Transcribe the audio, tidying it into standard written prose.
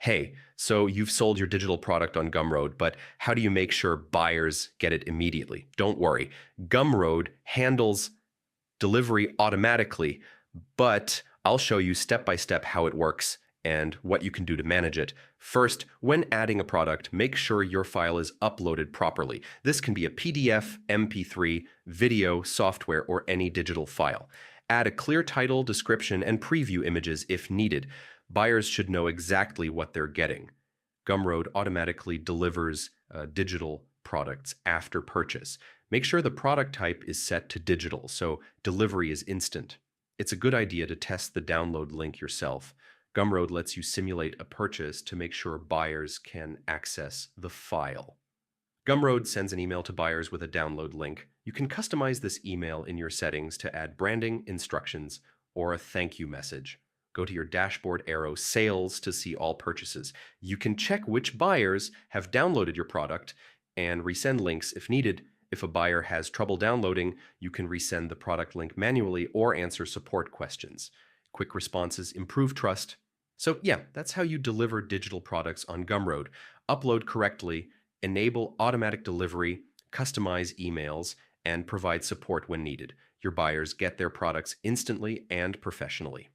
Hey, so you've sold your digital product on Gumroad, but how do you make sure buyers get it immediately? Don't worry. Gumroad handles delivery automatically, but I'll show you step by step how it works and what you can do to manage it. First, when adding a product, make sure your file is uploaded properly. This can be a PDF, MP3, video, software, or any digital file. Add a clear title, description, and preview images if needed. Buyers should know exactly what they're getting. Gumroad automatically delivers digital products after purchase. Make sure the product type is set to digital, so delivery is instant. It's a good idea to test the download link yourself. Gumroad lets you simulate a purchase to make sure buyers can access the file. Gumroad sends an email to buyers with a download link. You can customize this email in your settings to add branding, instructions, or a thank you message. Go to your dashboard arrow Sales to see all purchases. You can check which buyers have downloaded your product and resend links if needed. If a buyer has trouble downloading, you can resend the product link manually or answer support questions. Quick responses improve trust. So yeah, that's how you deliver digital products on Gumroad. Upload correctly, enable automatic delivery, customize emails, and provide support when needed. Your buyers get their products instantly and professionally.